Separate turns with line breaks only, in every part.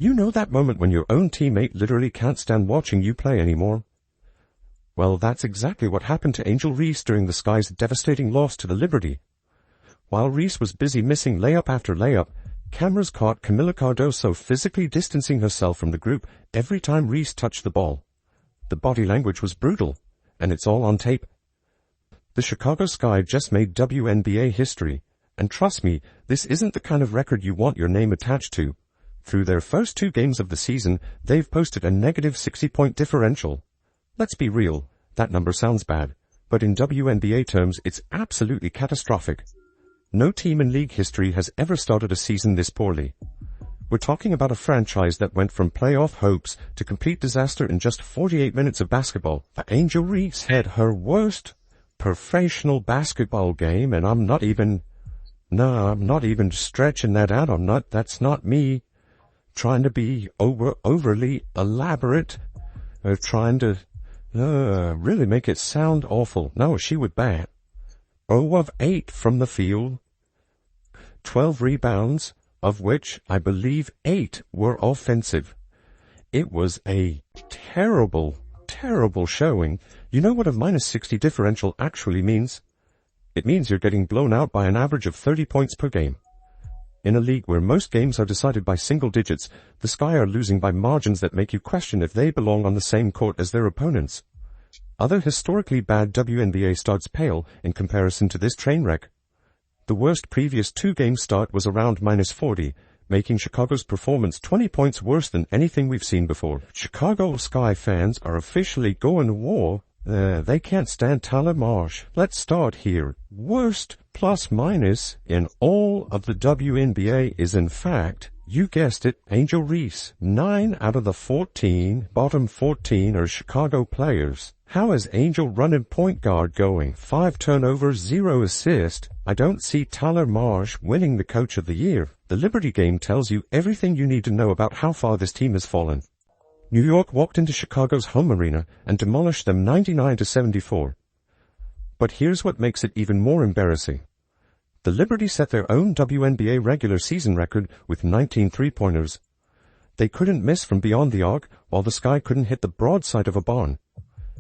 You know that moment when your own teammate literally can't stand watching you play anymore? Well, that's exactly what happened to Angel Reese during the Sky's devastating loss to the Liberty. While Reese was busy missing layup after layup, cameras caught Kamilla Cardoso physically distancing herself from the group every time Reese touched the ball. The body language was brutal, and it's all on tape. The Chicago Sky just made WNBA history, and trust me, this isn't the kind of record you want your name attached to. Through their first 2 games of the season, they've posted a negative 60-point differential. Let's be real, that number sounds bad, but in WNBA terms, it's absolutely catastrophic. No team in league history has ever started a season this poorly. We're talking about a franchise that went from playoff hopes to complete disaster in just 48 minutes of basketball. Angel Reese had her worst professional basketball game, and I'm not even stretching that out. That's not me trying to be overly elaborate, or trying to really make it sound awful. No, she would bat 0 of 8 from the field, 12 rebounds, of which I believe 8 were offensive. It was a terrible showing. You know what a minus 60 differential actually means? It means you're getting blown out by an average of 30 points per game. In a league where most games are decided by single digits, the Sky are losing by margins that make you question if they belong on the same court as their opponents. Other historically bad WNBA starts pale in comparison to this train wreck. The worst previous 2-game start was around minus 40, making Chicago's performance 20 points worse than anything we've seen before. Chicago Sky fans are officially going to war. They can't stand Tyler Marsh. Let's start here. Worst plus minus in all of the WNBA is in fact, you guessed it, Angel Reese. 9 out of the 14, bottom 14 are Chicago players. How is Angel running point guard going? 5 turnovers, 0 assist. I don't see Tyler Marsh winning the Coach of the Year. The Liberty game tells you everything you need to know about how far this team has fallen. New York walked into Chicago's home arena and demolished them 99-74. But here's what makes it even more embarrassing. The Liberty set their own WNBA regular season record with 19 three-pointers. They couldn't miss from beyond the arc, while the Sky couldn't hit the broadside of a barn.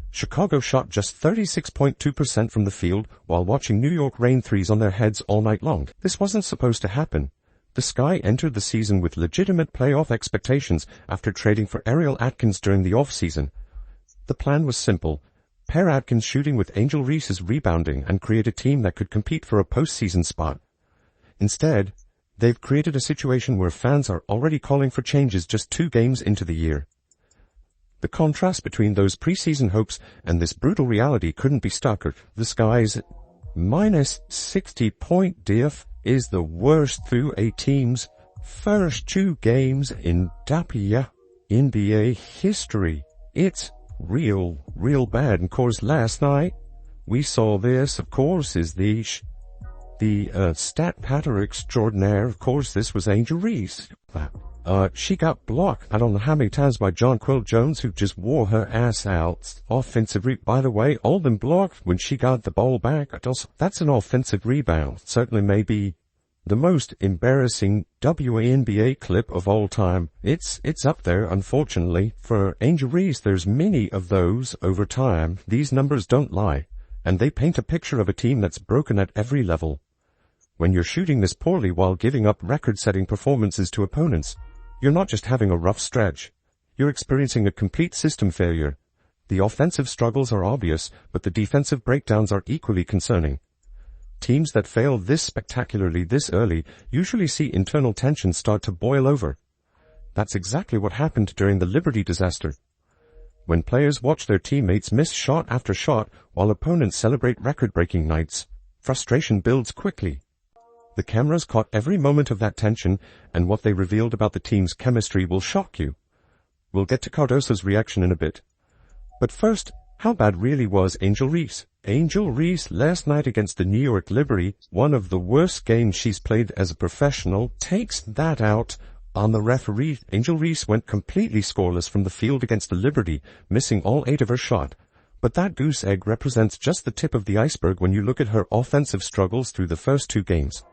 Chicago shot just 36.2% from the field while watching New York rain threes on their heads all night long. This wasn't supposed to happen. The Sky entered the season with legitimate playoff expectations after trading for Ariel Atkins during the off-season. The plan was simple. Pair Atkins shooting with Angel Reese's rebounding and create a team that could compete for a postseason spot. Instead, they've created a situation where fans are already calling for changes just 2 games into the year. The contrast between those preseason hopes and this brutal reality couldn't be starker. The Sky's minus 60-point diff is the worst through a team's first 2 games in WNBA history. It's real bad. And of course, last night we saw this. Of course, is the stat patter extraordinaire. Of course, this was Angel Reese. She got blocked, I don't know how many times, by Jonquil Jones, who just wore her ass out. Offensive by the way, all them blocked when she got the ball back. That's an offensive rebound. Certainly may be the most embarrassing WNBA clip of all time. It's up there, unfortunately. For Angel Reese, there's many of those over time. These numbers don't lie, and they paint a picture of a team that's broken at every level. When you're shooting this poorly while giving up record-setting performances to opponents, you're not just having a rough stretch. You're experiencing a complete system failure. The offensive struggles are obvious, but the defensive breakdowns are equally concerning. Teams that fail this spectacularly this early usually see internal tensions start to boil over. That's exactly what happened during the Liberty disaster. When players watch their teammates miss shot after shot while opponents celebrate record-breaking nights, frustration builds quickly. The cameras caught every moment of that tension, and what they revealed about the team's chemistry will shock you. We'll get to Cardoso's reaction in a bit. But first, how bad really was Angel Reese? Angel Reese last night against the New York Liberty, one of the worst games she's played as a professional, takes that out on the referee. Angel Reese went completely scoreless from the field against the Liberty, missing all 8 of her shot. But that goose egg represents just the tip of the iceberg when you look at her offensive struggles through the first 2 games.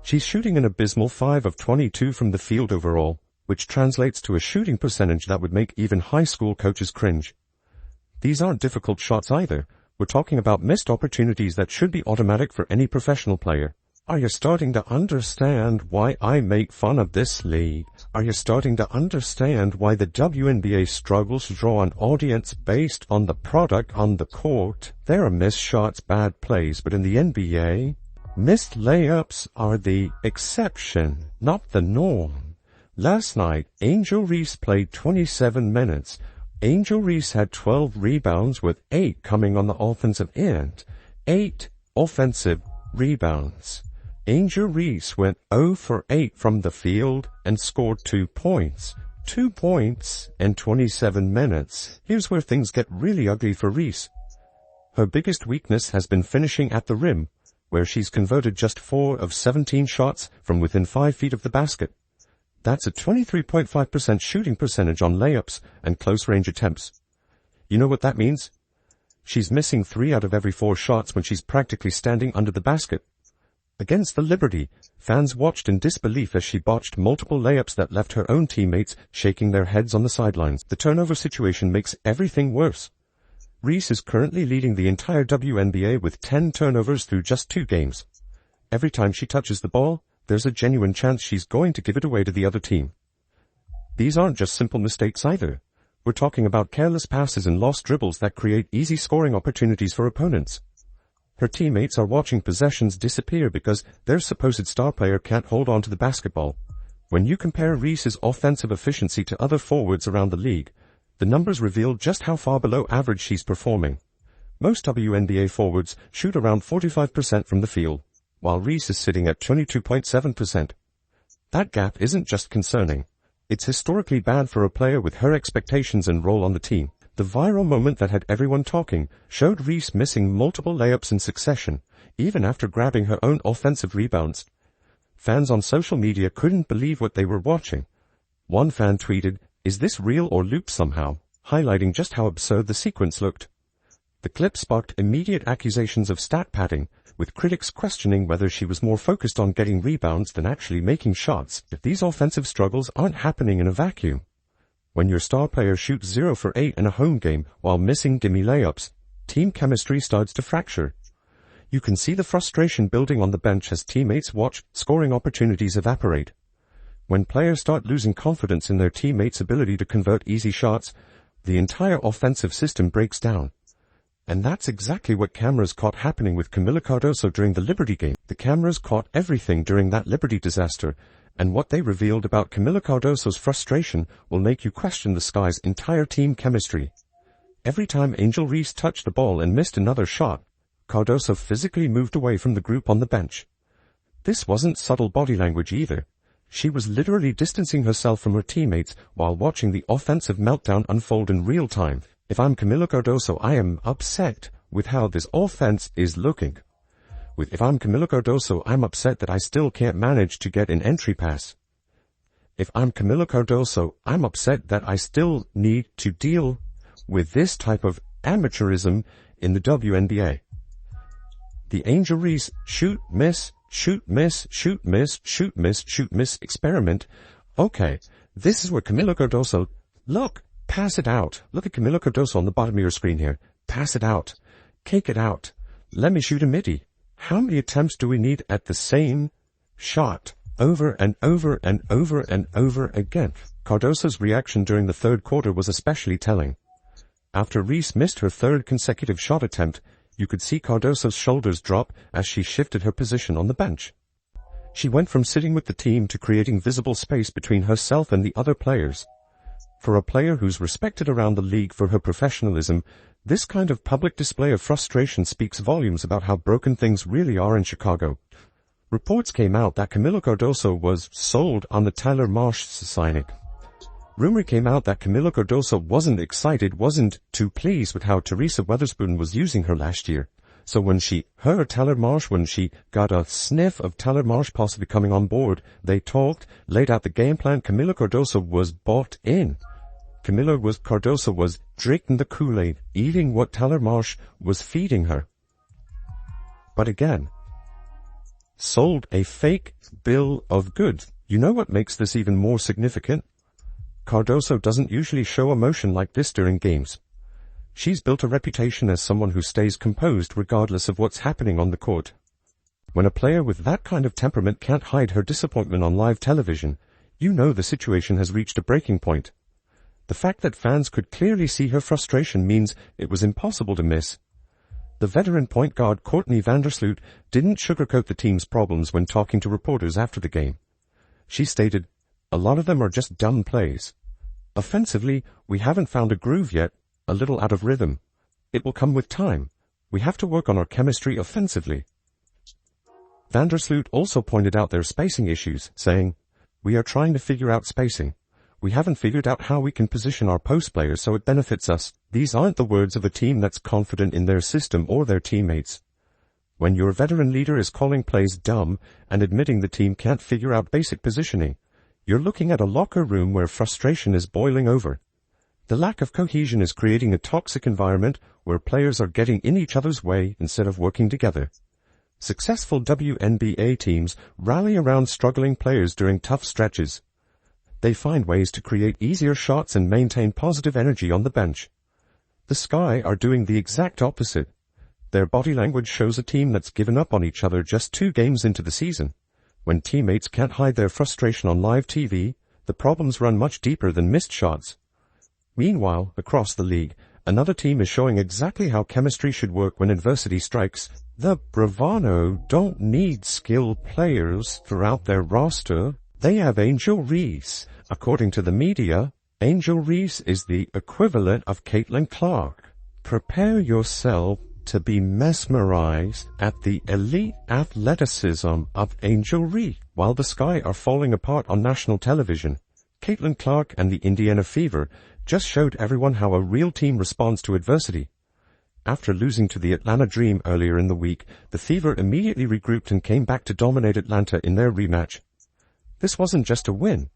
She's shooting an abysmal 5 of 22 from the field overall. which translates to a shooting percentage that would make even high school coaches cringe. These aren't difficult shots either. We're talking about missed opportunities that should be automatic for any professional player. Are you starting to understand why I make fun of this league? Are you starting to understand why the WNBA struggles to draw an audience based on the product on the court? There are missed shots, bad plays, but in the NBA, missed layups are the exception, not the norm. Last night, Angel Reese played 27 minutes. Angel Reese had 12 rebounds with 8 coming on the offensive end. 8 offensive rebounds. Angel Reese went 0 for 8 from the field and scored 2 points. 2 points in 27 minutes. Here's where things get really ugly for Reese. Her biggest weakness has been finishing at the rim, where she's converted just 4 of 17 shots from within 5 feet of the basket. That's a 23.5% shooting percentage on layups and close-range attempts. You know what that means? She's missing 3 out of every 4 shots when she's practically standing under the basket. Against the Liberty, fans watched in disbelief as she botched multiple layups that left her own teammates shaking their heads on the sidelines. The turnover situation makes everything worse. Reese is currently leading the entire WNBA with 10 turnovers through just 2 games. Every time she touches the ball, there's a genuine chance she's going to give it away to the other team. These aren't just simple mistakes either. We're talking about careless passes and lost dribbles that create easy scoring opportunities for opponents. Her teammates are watching possessions disappear because their supposed star player can't hold on to the basketball. When you compare Reese's offensive efficiency to other forwards around the league, the numbers reveal just how far below average she's performing. Most WNBA forwards shoot around 45% from the field, while Reese is sitting at 22.7%. That gap isn't just concerning. It's historically bad for a player with her expectations and role on the team. The viral moment that had everyone talking showed Reese missing multiple layups in succession, even after grabbing her own offensive rebounds. Fans on social media couldn't believe what they were watching. One fan tweeted, "Is this real or looped somehow?" highlighting just how absurd the sequence looked. The clip sparked immediate accusations of stat padding, with critics questioning whether she was more focused on getting rebounds than actually making shots. If these offensive struggles aren't happening in a vacuum. When your star player shoots 0 for 8 in a home game while missing gimme layups, team chemistry starts to fracture. You can see the frustration building on the bench as teammates watch scoring opportunities evaporate. When players start losing confidence in their teammates' ability to convert easy shots, the entire offensive system breaks down. And that's exactly what cameras caught happening with Kamilla Cardoso during the Liberty game. The cameras caught everything during that Liberty disaster, and what they revealed about Kamilla Cardoso's frustration will make you question the Sky's entire team chemistry. Every time Angel Reese touched the ball and missed another shot, Cardoso physically moved away from the group on the bench. This wasn't subtle body language either. She was literally distancing herself from her teammates while watching the offensive meltdown unfold in real time. If I'm Kamilla Cardoso, I am upset with how this offense is looking. If I'm Kamilla Cardoso, I'm upset that I still can't manage to get an entry pass. If I'm Kamilla Cardoso, I'm upset that I still need to deal with this type of amateurism in the WNBA. The Angel Reese shoot, miss, shoot, miss, shoot, miss, shoot, miss, shoot, miss experiment. Okay, this is where Kamilla Cardoso, look, pass it out. Look at Kamilla Cardoso on the bottom of your screen here. Pass it out. Cake it out. Let me shoot a midi. How many attempts do we need at the same shot over and over and over and over again? Cardoso's reaction during the third quarter was especially telling. After Reese missed her 3rd consecutive shot attempt, you could see Cardoso's shoulders drop as she shifted her position on the bench. She went from sitting with the team to creating visible space between herself and the other players. For a player who's respected around the league for her professionalism, this kind of public display of frustration speaks volumes about how broken things really are in Chicago. Reports came out that Kamilla Cardoso was sold on the Tyler Marsh signing. Rumor came out that Kamilla Cardoso wasn't too pleased with how Teresa Weatherspoon was using her last year. So when she got a sniff of Tyler Marsh possibly coming on board, they talked, laid out the game plan. Kamilla Cardoso was bought in. Cardoso was drinking the Kool-Aid, eating what Tyler Marsh was feeding her. But again, sold a fake bill of goods. You know what makes this even more significant? Cardoso doesn't usually show emotion like this during games. She's built a reputation as someone who stays composed regardless of what's happening on the court. When a player with that kind of temperament can't hide her disappointment on live television, you know the situation has reached a breaking point. The fact that fans could clearly see her frustration means it was impossible to miss. The veteran point guard Courtney Vandersloot didn't sugarcoat the team's problems when talking to reporters after the game. She stated, "A lot of them are just dumb plays. Offensively, we haven't found a groove yet, a little out of rhythm. It will come with time. We have to work on our chemistry offensively." Vandersloot also pointed out their spacing issues, saying, "We are trying to figure out spacing. We haven't figured out how we can position our post players so it benefits us." These aren't the words of a team that's confident in their system or their teammates. When your veteran leader is calling plays dumb and admitting the team can't figure out basic positioning, you're looking at a locker room where frustration is boiling over. The lack of cohesion is creating a toxic environment where players are getting in each other's way instead of working together. Successful WNBA teams rally around struggling players during tough stretches. They find ways to create easier shots and maintain positive energy on the bench. The Sky are doing the exact opposite. Their body language shows a team that's given up on each other just 2 games into the season. When teammates can't hide their frustration on live TV, the problems run much deeper than missed shots. Meanwhile, across the league, another team is showing exactly how chemistry should work when adversity strikes. The Bravano don't need skilled players throughout their roster. They have Angel Reese. According to the media, Angel Reese is the equivalent of Caitlin Clark. Prepare yourself to be mesmerized at the elite athleticism of Angel Reese. While the Sky are falling apart on national television, Caitlin Clark and the Indiana Fever just showed everyone how a real team responds to adversity. After losing to the Atlanta Dream earlier in the week, the Fever immediately regrouped and came back to dominate Atlanta in their rematch. This wasn't just a win.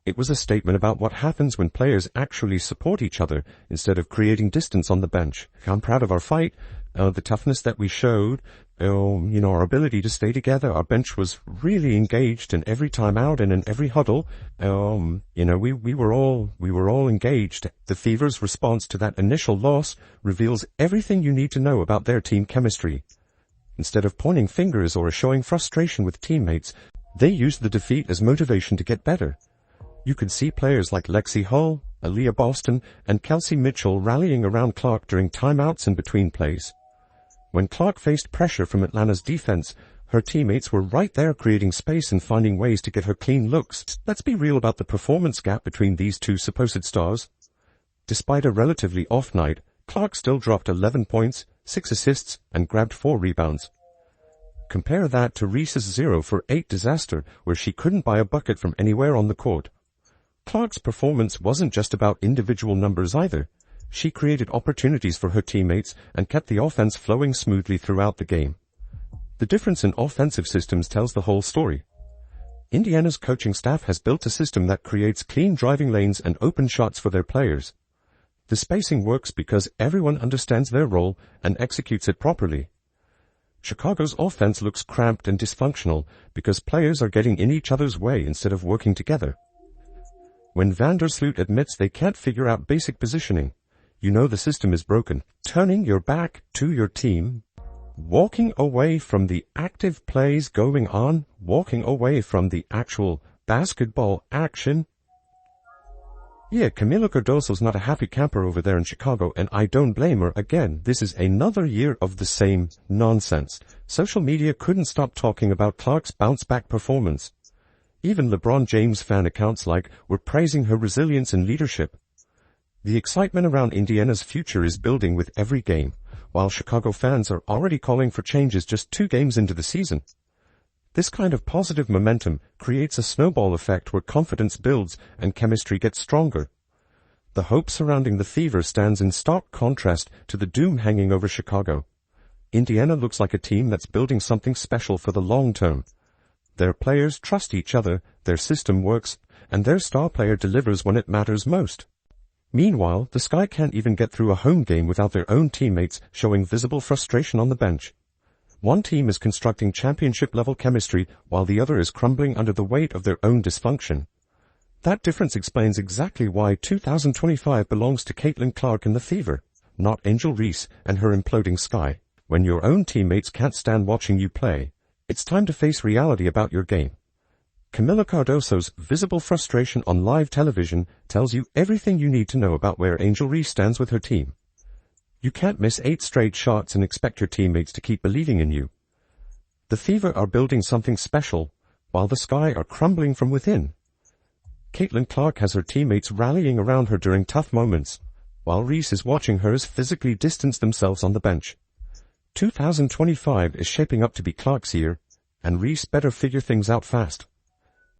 It was a statement about what happens when players actually support each other instead of creating distance on the bench. I'm proud of our fight, the toughness that we showed, our ability to stay together. Our bench was really engaged in every timeout and in every huddle. We were all engaged. The Fever's response to that initial loss reveals everything you need to know about their team chemistry. Instead of pointing fingers or showing frustration with teammates, they used the defeat as motivation to get better. You could see players like Lexi Hull, Aaliyah Boston, and Kelsey Mitchell rallying around Clark during timeouts and between plays. When Clark faced pressure from Atlanta's defense, her teammates were right there creating space and finding ways to get her clean looks. Let's be real about the performance gap between these two supposed stars. Despite a relatively off night, Clark still dropped 11 points, 6 assists, and grabbed 4 rebounds. Compare that to Reese's 0 for 8 disaster, where she couldn't buy a bucket from anywhere on the court. Clark's performance wasn't just about individual numbers either. She created opportunities for her teammates and kept the offense flowing smoothly throughout the game. The difference in offensive systems tells the whole story. Indiana's coaching staff has built a system that creates clean driving lanes and open shots for their players. The spacing works because everyone understands their role and executes it properly. Chicago's offense looks cramped and dysfunctional because players are getting in each other's way instead of working together. When Vandersloot admits they can't figure out basic positioning, you know the system is broken. Turning your back to your team, walking away from the active plays going on, walking away from the actual basketball action. Yeah, Kamilla Cardoso's not a happy camper over there in Chicago, and I don't blame her. Again, this is another year of the same nonsense. Social media couldn't stop talking about Clark's bounce-back performance. Even LeBron James fan accounts were praising her resilience and leadership. The excitement around Indiana's future is building with every game, while Chicago fans are already calling for changes just 2 games into the season. This kind of positive momentum creates a snowball effect where confidence builds and chemistry gets stronger. The hope surrounding the Fever stands in stark contrast to the doom hanging over Chicago. Indiana looks like a team that's building something special for the long term. Their players trust each other, their system works, and their star player delivers when it matters most. Meanwhile, the Sky can't even get through a home game without their own teammates showing visible frustration on the bench. One team is constructing championship-level chemistry while the other is crumbling under the weight of their own dysfunction. That difference explains exactly why 2025 belongs to Caitlin Clark and the Fever, not Angel Reese and her imploding sky. When your own teammates can't stand watching you play, it's time to face reality about your game. Kamilla Cardoso's visible frustration on live television tells you everything you need to know about where Angel Reese stands with her team. You can't miss 8 straight shots and expect your teammates to keep believing in you. The Fever are building something special, while the Sky are crumbling from within. Caitlin Clark has her teammates rallying around her during tough moments, while Reese is watching hers physically distance themselves on the bench. 2025 is shaping up to be Clark's year, and Reese better figure things out fast.